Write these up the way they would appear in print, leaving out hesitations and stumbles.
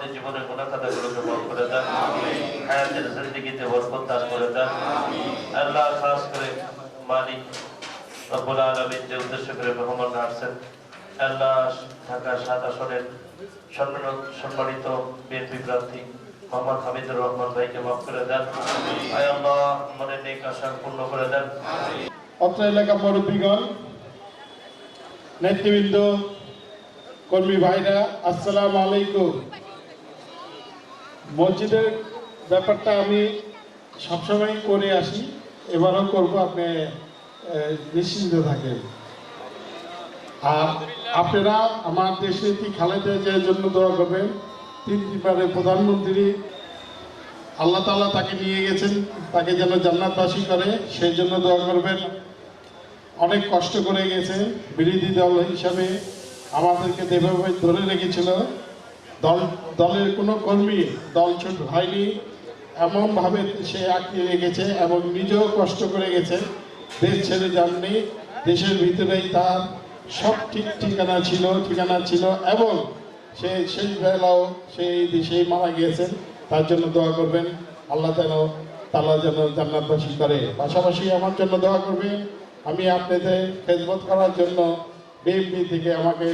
আমাদের জীবনের গুনাহ খাতাগুলোকে মাফ করে দেন, হায়াতের জিন্দেগিতে বরকত দান করে দেন। আল্লাহ খাস করে মালিক রব্বুল আলামিন যে উদ্দেশ্য করে মেহমান আসছেন, আল্লাহ ঢাকা ৭ আসনের সম্মানিত বিএনপি প্রার্থী মোহাম্মদ হামিদুর রহমান ভাইকে মাফ করে দেন। আয় আল্লাহ মনের নেক আশা পূর্ণ করে দেন। অত্র এলাকা মুরব্বীগণ, নেতৃবৃন্দ, কর্মী ভাইরা, আসসালামু আলাইকুম। মসজিদের ব্যাপারটা আমি সবসময় করে আসি, এবারও করব, আপনি নিশ্চিন্ত থাকেন। আর আপনারা আমার দেশের খালেদা জিয়ার জন্য দোয়া করবেন। 3বারের প্রধানমন্ত্রী, আল্লাহ তাআলা তাকে নিয়ে গেছেন, তাকে যেন জান্নাতবাসী করে সেই জন্য দোয়া করবেন। অনেক কষ্ট করে গেছে, বিরোধী দল হিসাবে আমাদেরকে যেভাবে ধরে রেখেছিল, দলের কোনো কর্মী দল ছোট হয়নি, এমনভাবে সে আঁকড়ে রেখেছে এবং নিজেও কষ্ট করে গেছে, দেশ ছেড়ে যাননি। দেশের ভিতরেই তার সব ঠিকানা ছিল এবং সে শেষ বেলাও সেই দেশেই মারা গিয়েছেন। তার জন্য দোয়া করবেন, আল্লাহ তাআলা যেন জান্নাতবাসী করে। পাশাপাশি আমার জন্য দোয়া করবেন। আমি আপনাদের খেদমত করার জন্য বিএনপি থেকে আমাকে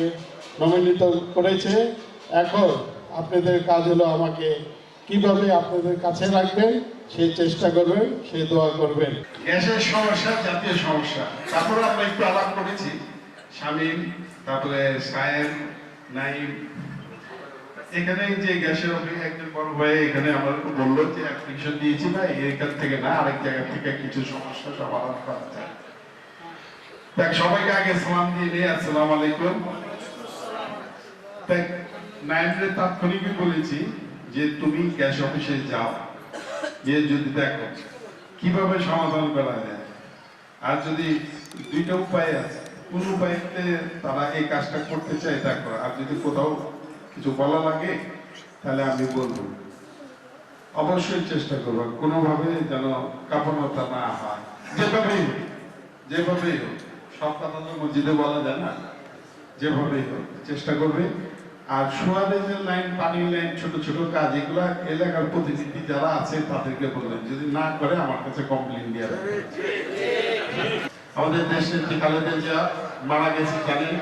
মনোনীত করেছে। এখন আপনাদের কাজ হলো আমাকে কিভাবে আপনাদের কাছে রাখবেন সেই চেষ্টা করবেন, সেই দোয়া করবেন। গ্যাসের সমস্যা জাতীয় সমস্যা, তারপরে আমরা একটু আলাপ করেছি শামীম, তারপরে সায়েম, নাইম। এখানে যে গ্যাসের অফিসে একজন বড় ভাই এখানে আমাকে বললো যে অ্যাপ্লিকেশন দিয়েছি না, এখান থেকে না আরেক জায়গা থেকে কিছু সমস্যা সমাধান করা যায়। দেখ, সবাইকে আগে সালাম দিয়ে নিয়ে আসসালামু আলাইকুম। দেখ, নাইমরে তাৎক্ষণিকই বলেছি যে তুমি গ্যাস অফিসে যাও, গিয়ে যদি দেখো কিভাবে সমাধান করা যায়। আর যদি দুইটা উপায় আছে, কোন উপায়তে তারা এই কাজটা করতে চায় তা করো। আর যদি কোথাও কিছু বলা লাগে তাহলে আমি বলবো, অবশ্যই চেষ্টা করবো কোনোভাবে যেন কাপড়তা না হয়। যেভাবেই হোক, সব কথা তো মসজিদে বলা যায় না, যেভাবেই হোক চেষ্টা করবে। আর সুয়ারেজের লাইন, পানির লাইন, ছোট ছোট কাজ, এগুলা এলাকার প্রতিনিধি যারা আছে তাদেরকে বলবেন, যদি না করে আমার কাছে কমপ্লেন দিয়ে রাখবে। আমাদের দেশের যে খালেদা জিয়া মারা গেছে জানেন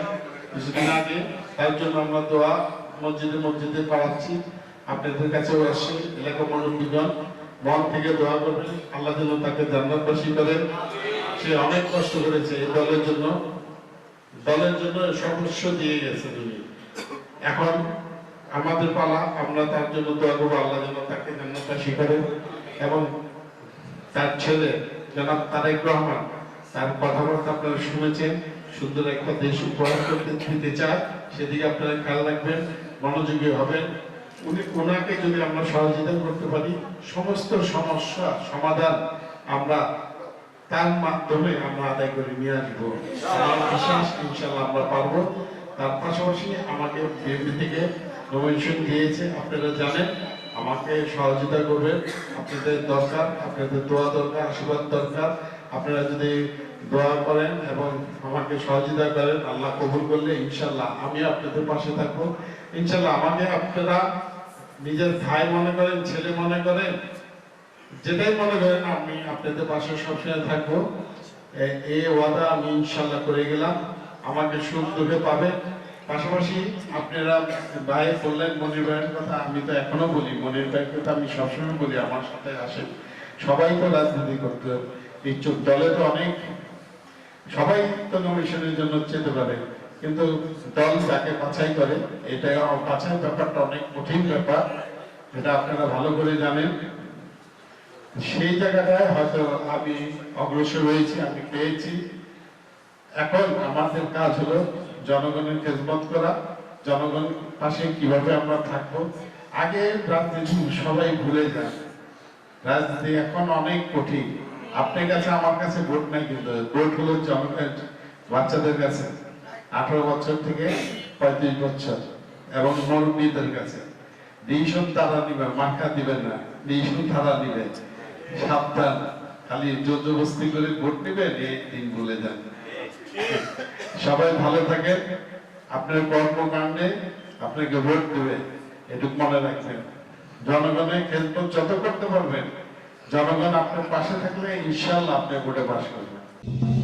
কিছুদিন আগে, তার জন্য আমরা দোয়া মসজিদে পাঠাচ্ছি, আপনাদের কাছেও আসছি। এলাকা মুরব্বীগণ মন থেকে দোয়া করবেন, আল্লাহ যেন তাকে জান্নাতবাসী করেন। সে অনেক কষ্ট করেছে এই দলের জন্য সর্বস্ব দিয়ে গেছে দুনিয়া। এখন আমাদের পালা, আমরা তার জন্য দোয়া করবো, আল্লাহ যেন তাকে জান্নাতবাসী করেন। এবং তার ছেলে জনাব তারেক রহমান, তার কথাবার্তা আপনারা শুনেছেন, সুন্দর একটা দেশ উপহার দিতে চায়, সেদিকে আপনারা খেয়াল রাখবেন, মনোযোগী হবেন। ওনাকে যদি আমরা সহযোগিতা করতে পারি, সমস্ত সমস্যা সমাধান আমরা তার মাধ্যমে আমরা আদায় করে নিয়ে আসবো। আমার বিশ্বাস ইনশাআল্লাহ আমরা পারবো। তার পাশাপাশি আমাকে বিএনপি থেকে নমিনেশন দিয়েছে, আপনারা জানেন। আমাকে সহযোগিতা করবেন, আপনাদের দরকার, আপনাদের দোয়া দরকার, আশীর্বাদ দরকার। আপনারা যদি দোয়া করেন এবং আমাকে সহযোগিতা করেন, আল্লাহ কবুল করলে ইনশাআল্লাহ আমি আপনাদের পাশে থাকবো। ইনশাআল্লাহ আমাকে আপনারা নিজের ভাই মনে করেন, ছেলে মনে করেন, যেটাই মনে করেন, আমি আপনাদের পাশে সবসময় থাকবো। এই ওয়াদা আমি ইনশাআল্লাহ করে গেলাম। আমাকে সুখ দুঃখে পাবে। পাশাপাশি আপনারা ভাই বললেন মনির ভাইয়ের কথা, আমি তো এখনো বলি মনির ভাইয়ের কথা, আমি সবসময় বলি আমার সাথে আসেন। সবাই তো রাজনীতি করতে ইচ্ছুক, দলে তো অনেক, সবাই তো নমিনেশনের জন্য যেতে পারে, কিন্তু দল যাকে বাছাই করে, এটা বাছাই ব্যাপারটা অনেক কঠিন ব্যাপার, এটা আপনারা ভালো করে জানেন। সেই জায়গাটায় হয়তো আমি অগ্রসর হয়েছি, আমি পেয়েছি। এখন আমাদের কাজ হলো জনগণের খেদমত করা, জনগণের পাশে কিভাবে আমরা থাকবো। আগে রাজনীতি সবাই ভুলে যায়, রাজনীতি এখন অনেক কঠিন। আপনার কাছে আমার কাছে ভোট নাই, কিন্তু ভোট হলো জনগণের, বাচ্চাদের কাছে 18 বছর থেকে 35 বছর এবং মুরব্বীদের কাছে। ডিসিশন তারা নিবে, মার্কা দিবেন না, ডিসিশন তারা নিবে। সাবধান, খালি জোরজবস্তি করে ভোট নিবেন, এই দিন ভুলে যান। সবাই ভালো থাকেন, আপনার কর্মকাণ্ডে আপনাকে ভোট দেবে। এটুকু মনে রাখবেন। জনগণের খেদমত যত করতে পারবেন, জনগণ আপনার পাশে থাকলে ইনশাআল্লাহ আপনি ভোটে পাস করবেন।